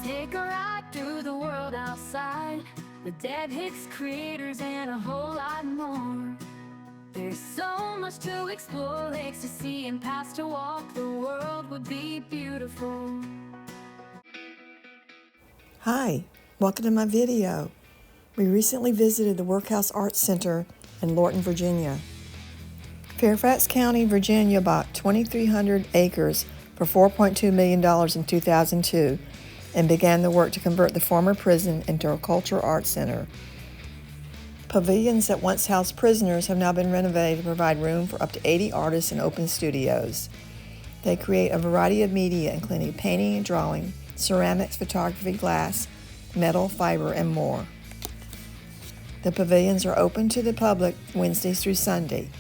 take a ride through the world outside, the dead hits craters and a whole lot more. There's so much to explore, lakes to see and paths to walk. The world would be beautiful. Hi, welcome to my video. We recently visited the Workhouse Arts Center in Lorton, Virginia. Fairfax County, Virginia bought 2,300 acres for $4.2 million in 2002 and began the work to convert the former prison into a cultural arts center. Pavilions that once housed prisoners have now been renovated to provide room for up to 80 artists and open studios. They create a variety of media, including painting and drawing, ceramics, photography, glass, metal, fiber, and more. The pavilions are open to the public Wednesdays through Sunday.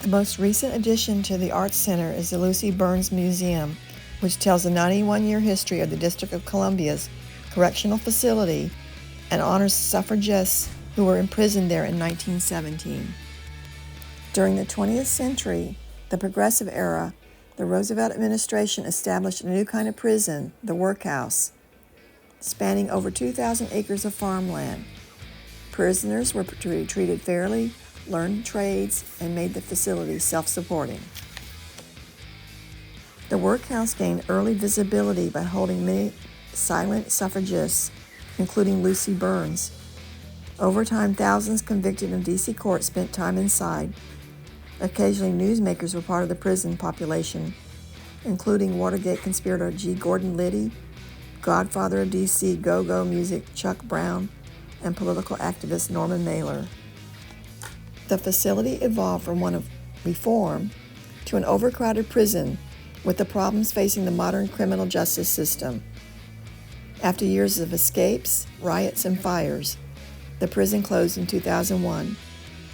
The most recent addition to the Arts Center is the Lucy Burns Museum, which tells the 91-year history of the District of Columbia's correctional facility and honors suffragists who were imprisoned there in 1917. During the 20th century, the Progressive era, the Roosevelt administration established a new kind of prison, the Workhouse, spanning over 2,000 acres of farmland. Prisoners were treated fairly, learned trades, and made the facility self-supporting. The Workhouse gained early visibility by holding many silent suffragists, including Lucy Burns. Over time, thousands convicted in D.C. court spent time inside. Occasionally, newsmakers were part of the prison population, including Watergate conspirator G. Gordon Liddy, godfather of D.C. go-go music Chuck Brown, and political activist Norman Mailer. The facility evolved from one of reform to an overcrowded prison with the problems facing the modern criminal justice system. After years of escapes, riots, and fires, the prison closed in 2001.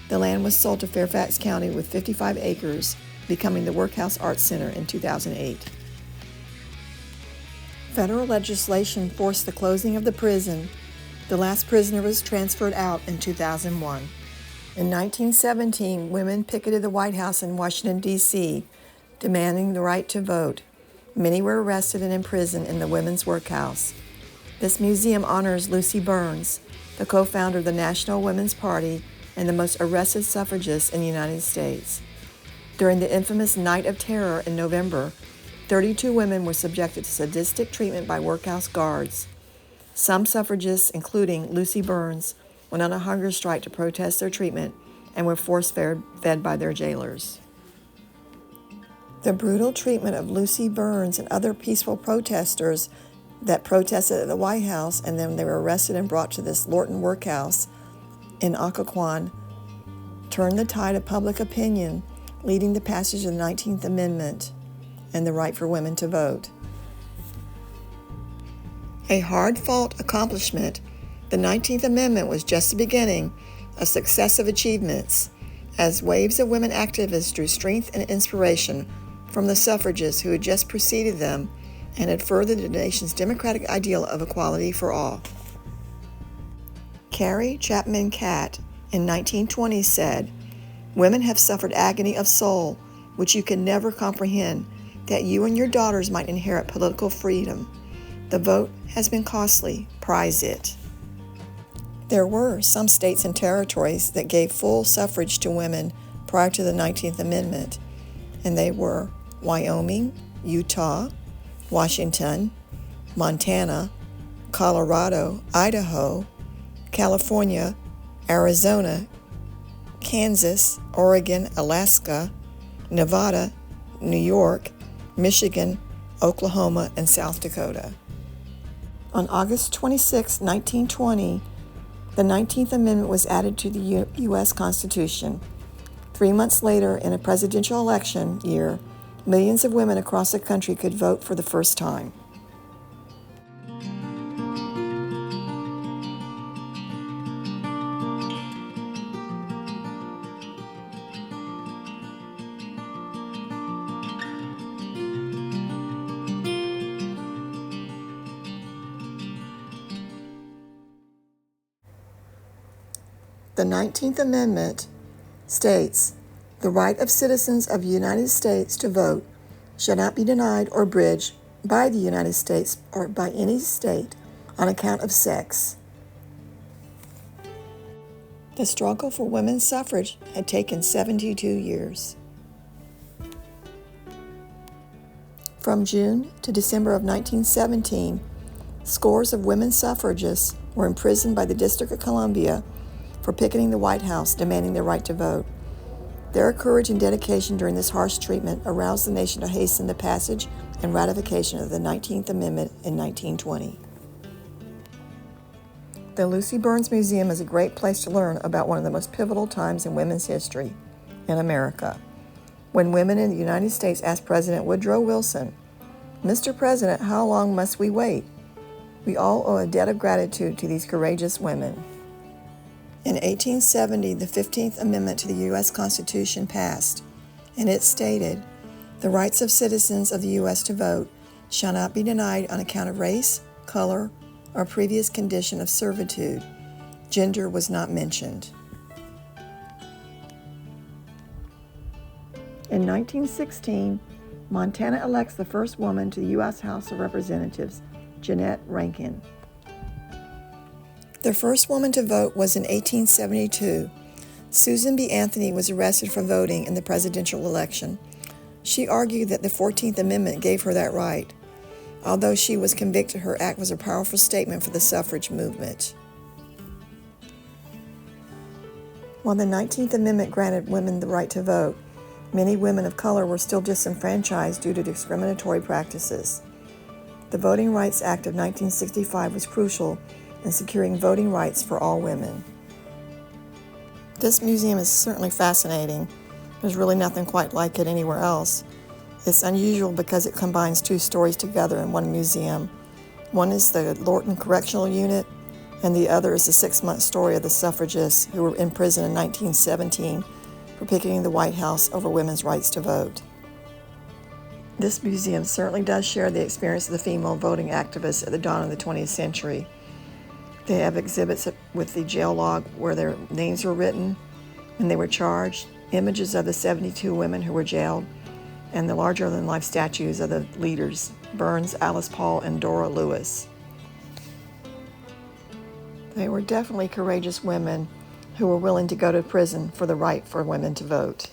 The land was sold to Fairfax County with 55 acres, becoming the Workhouse Arts Center in 2008. Federal legislation forced the closing of the prison. The last prisoner was transferred out in 2001. In 1917, women picketed the White House in Washington, D.C., demanding the right to vote. Many were arrested and imprisoned in the Women's Workhouse. This museum honors Lucy Burns, the co-founder of the National Women's Party and the most arrested suffragist in the United States. During the infamous Night of Terror in November, 32 women were subjected to sadistic treatment by workhouse guards. Some suffragists, including Lucy Burns, went on a hunger strike to protest their treatment and were force-fed by their jailers. The brutal treatment of Lucy Burns and other peaceful protesters that protested at the White House, and then they were arrested and brought to this Lorton Workhouse in Occoquan, turned the tide of public opinion, leading the passage of the 19th Amendment and the right for women to vote. A hard-fought accomplishment, the 19th Amendment was just the beginning of successive achievements as waves of women activists drew strength and inspiration from the suffragists who had just preceded them and had furthered the nation's democratic ideal of equality for all. Carrie Chapman Catt in 1920 said, "Women have suffered agony of soul, which you can never comprehend, that you and your daughters might inherit political freedom. The vote has been costly, prize it." There were some states and territories that gave full suffrage to women prior to the 19th Amendment, and they were Wyoming, Utah, Washington, Montana, Colorado, Idaho, California, Arizona, Kansas, Oregon, Alaska, Nevada, New York, Michigan, Oklahoma, and South Dakota. On August 26, 1920, the 19th Amendment was added to the U.S. Constitution. 3 months later, in a presidential election year, millions of women across the country could vote for the first time. The 19th Amendment states, "The right of citizens of the United States to vote shall not be denied or abridged by the United States or by any state on account of sex. The struggle for women's suffrage had taken 72 years. From June to December of 1917, scores of women suffragists were imprisoned by the District of Columbia for picketing the White House demanding their right to vote. Their courage and dedication during this harsh treatment aroused the nation to hasten the passage and ratification of the 19th Amendment in 1920. The Lucy Burns Museum is a great place to learn about one of the most pivotal times in women's history in America, when women in the United States asked President Woodrow Wilson, "Mr. President, how long must we wait?" We all owe a debt of gratitude to these courageous women. In 1870, the 15th Amendment to the U.S. Constitution passed, and it stated, "The rights of citizens of the U.S. to vote shall not be denied on account of race, color, or previous condition of servitude." Gender was not mentioned. In 1916, Montana elects the first woman to the U.S. House of Representatives, Jeannette Rankin. The first woman to vote was in 1872. Susan B. Anthony was arrested for voting in the presidential election. She argued that the 14th Amendment gave her that right. Although she was convicted, her act was a powerful statement for the suffrage movement. While the 19th Amendment granted women the right to vote, many women of color were still disenfranchised due to discriminatory practices. The Voting Rights Act of 1965 was crucial in securing voting rights for all women. This museum is certainly fascinating. There's really nothing quite like it anywhere else. It's unusual because it combines two stories together in one museum. One is the Lorton Correctional Unit, and the other is the 6-month story of the suffragists who were in prison in 1917 for picketing the White House over women's rights to vote. This museum certainly does share the experience of the female voting activists at the dawn of the 20th century. They have exhibits with the jail log where their names were written when they were charged, images of the 72 women who were jailed, and the larger-than-life statues of the leaders, Burns, Alice Paul, and Dora Lewis. They were definitely courageous women who were willing to go to prison for the right for women to vote.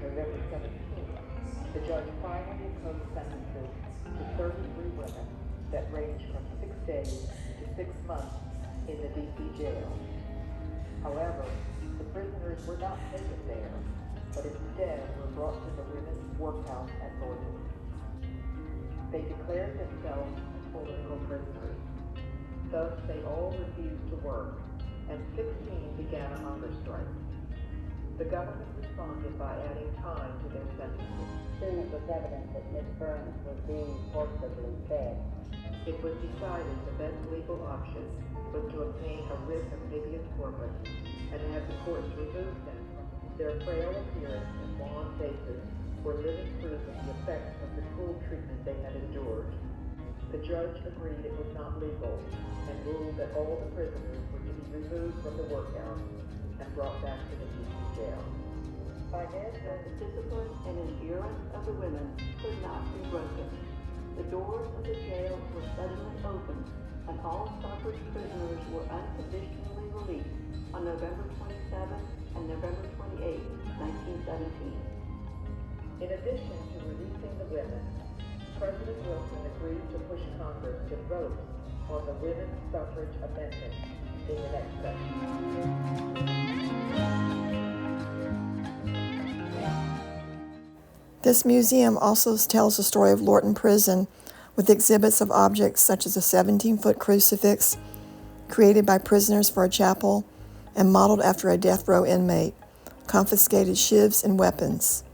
November 17th, the judge finally imposed sentences to 33 women that ranged from 6 days to 6 months in the D.C. jail. However, the prisoners were not taken there, but instead were brought to the women's workhouse at Lorton. They declared themselves political prisoners. Thus, they all refused to work, and 16 began a hunger strike. The government responded by adding time to their sentences. Soon it was evident that Miss Burns was being forcibly fed. It was decided the best legal option was to obtain a writ of habeas corpus and have the courts remove them. Their frail appearance and wan faces were living proof of the effects of the cruel treatment they had endured. The judge agreed it was not legal and ruled that all the prisoners were to be removed from the workhouse and brought back to the D.C. jail. By this, the discipline and endurance of the women could not be broken. The doors of the jail were suddenly opened, and all suffrage prisoners were unconditionally released on November 27 and November 28, 1917. In addition to releasing the women, President Wilson agreed to push Congress to vote on the Women's Suffrage Amendment in the next session. This museum also tells the story of Lorton Prison with exhibits of objects such as a 17-foot crucifix created by prisoners for a chapel and modeled after a death row inmate, confiscated shivs and weapons.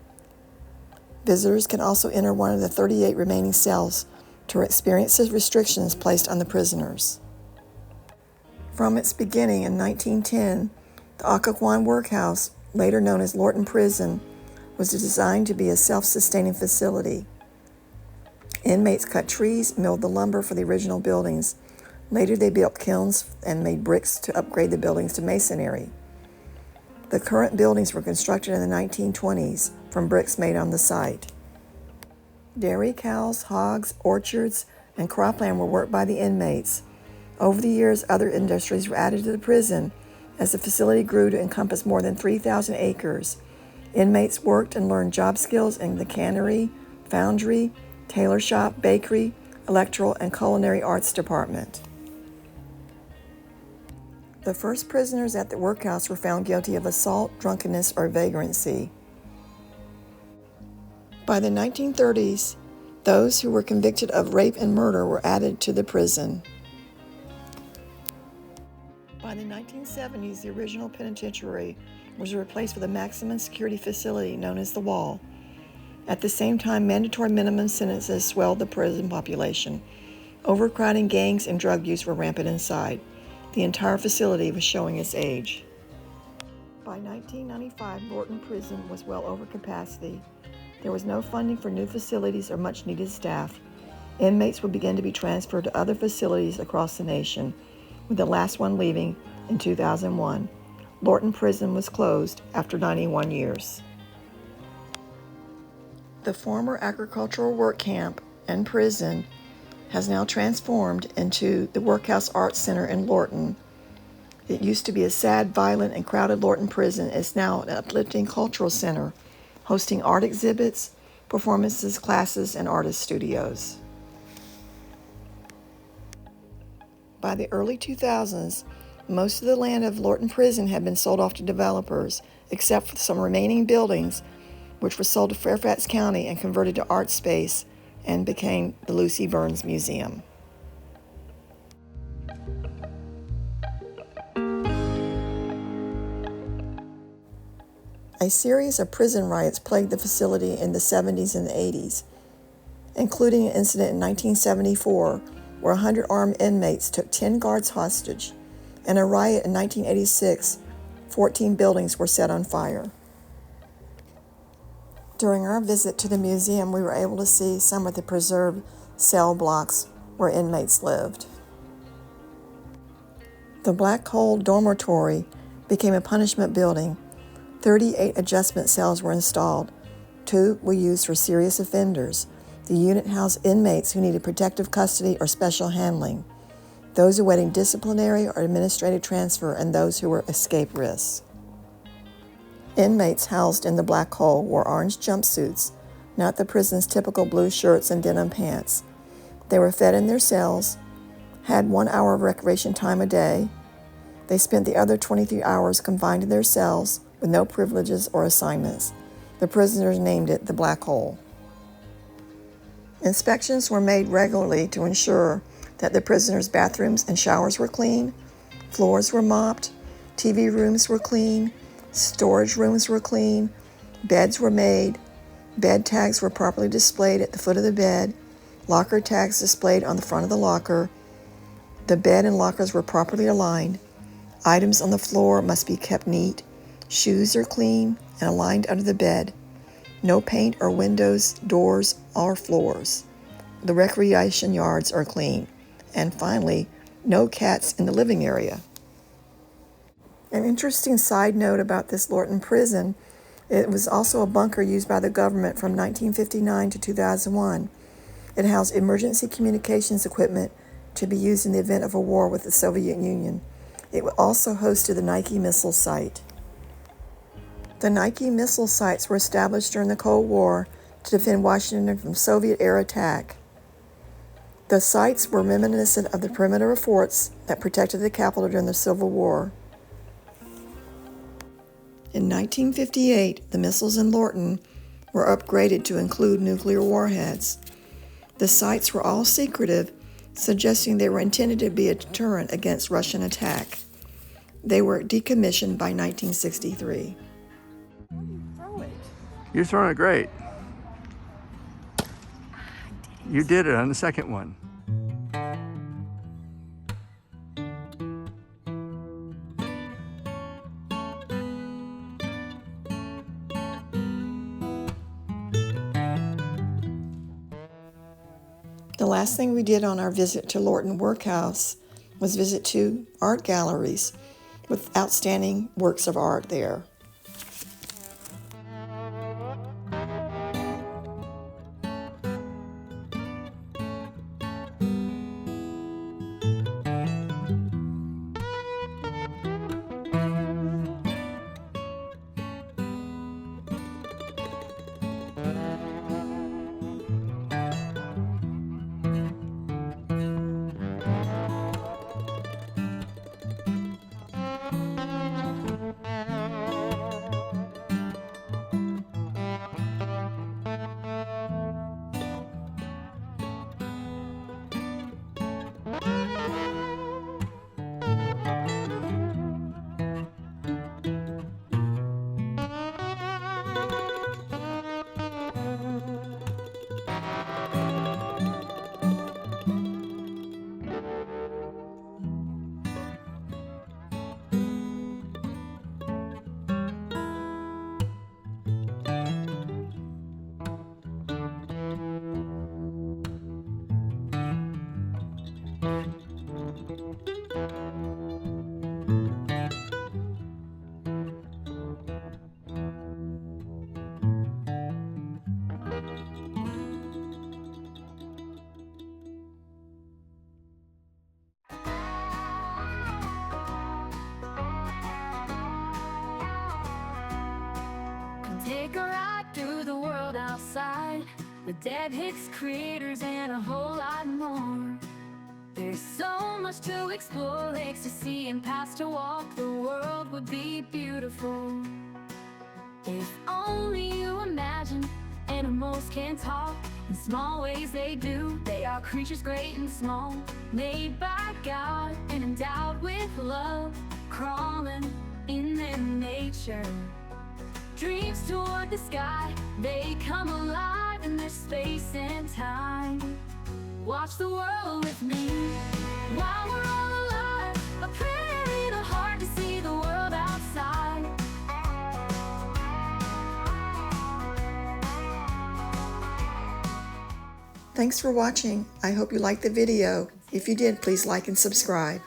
Visitors can also enter one of the 38 remaining cells to experience the restrictions placed on the prisoners. From its beginning in 1910, the Occoquan Workhouse, later known as Lorton Prison, was designed to be a self-sustaining facility. Inmates cut trees, milled the lumber for the original buildings. Later they built kilns and made bricks to upgrade the buildings to masonry. The current buildings were constructed in the 1920s from bricks made on the site. Dairy cows, hogs, orchards, and cropland were worked by the inmates. Over the years, other industries were added to the prison as the facility grew to encompass more than 3,000 acres. Inmates worked and learned job skills in the cannery, foundry, tailor shop, bakery, electrical, and culinary arts department. The first prisoners at the workhouse were found guilty of assault, drunkenness, or vagrancy. By the 1930s, those who were convicted of rape and murder were added to the prison. By the 1970s, the original penitentiary was replaced with a maximum security facility known as the Wall. At the same time, mandatory minimum sentences swelled the prison population. Overcrowding, gangs, and drug use were rampant inside. The entire facility was showing its age. By 1995, Lorton Prison was well over capacity. There was no funding for new facilities or much needed staff. Inmates would begin to be transferred to other facilities across the nation, with the last one leaving in 2001. Lorton Prison was closed after 91 years. The former agricultural work camp and prison has now transformed into the Workhouse Arts Center in Lorton. It used to be a sad, violent, and crowded Lorton prison. It's now an uplifting cultural center, hosting art exhibits, performances, classes, and artist studios. By the early 2000s, most of the land of Lorton Prison had been sold off to developers, except for some remaining buildings, which were sold to Fairfax County and converted to art space and became the Lucy Burns Museum. A series of prison riots plagued the facility in the 70s and the 80s, including an incident in 1974 where 100 armed inmates took 10 guards hostage, and a riot in 1986, 14 buildings were set on fire. During our visit to the museum, we were able to see some of the preserved cell blocks where inmates lived. The Black Hole Dormitory became a punishment building. 38 adjustment cells were installed. 2 were used for serious offenders. The unit housed inmates who needed protective custody or special handling, those awaiting disciplinary or administrative transfer, and those who were escape risks. Inmates housed in the Black Hole wore orange jumpsuits, not the prison's typical blue shirts and denim pants. They were fed in their cells, had 1 hour of recreation time a day. They spent the other 23 hours confined to their cells with no privileges or assignments. The prisoners named it the Black Hole. Inspections were made regularly to ensure that the prisoners' bathrooms and showers were clean, floors were mopped, TV rooms were clean, storage rooms were clean, beds were made, bed tags were properly displayed at the foot of the bed, locker tags displayed on the front of the locker. The bed and lockers were properly aligned. Items on the floor must be kept neat. Shoes are clean and aligned under the bed. No paint or windows, doors, or floors. The recreation yards are clean. And finally, no cats in the living area. An interesting side note about this Lorton prison, it was also a bunker used by the government from 1959 to 2001. It housed emergency communications equipment to be used in the event of a war with the Soviet Union. It also hosted the Nike missile site. The Nike missile sites were established during the Cold War to defend Washington from Soviet-era attack. The sites were reminiscent of the perimeter of forts that protected the capital during the Civil War. In 1958, the missiles in Lorton were upgraded to include nuclear warheads. The sites were all secretive, suggesting they were intended to be a deterrent against Russian attack. They were decommissioned by 1963. You're throwing it great. You did it on the second one. The last thing we did on our visit to Lorton Workhouse was visit 2 art galleries with outstanding works of art there. Take a ride through the world outside, with Deb Hicks creators and a whole lot more. There's so much to explore, lakes to see and paths to walk. The world would be beautiful if only you imagine. Animals can talk, in small ways they do. They are creatures great and small, made by God and endowed with love, crawling in their nature. Dreams toward the sky, they come alive in their space and time. Watch the world with me, while we're all alive. A prayer in a heart to see the world outside. Thanks for watching. I hope you liked the video. If you did, please like and subscribe.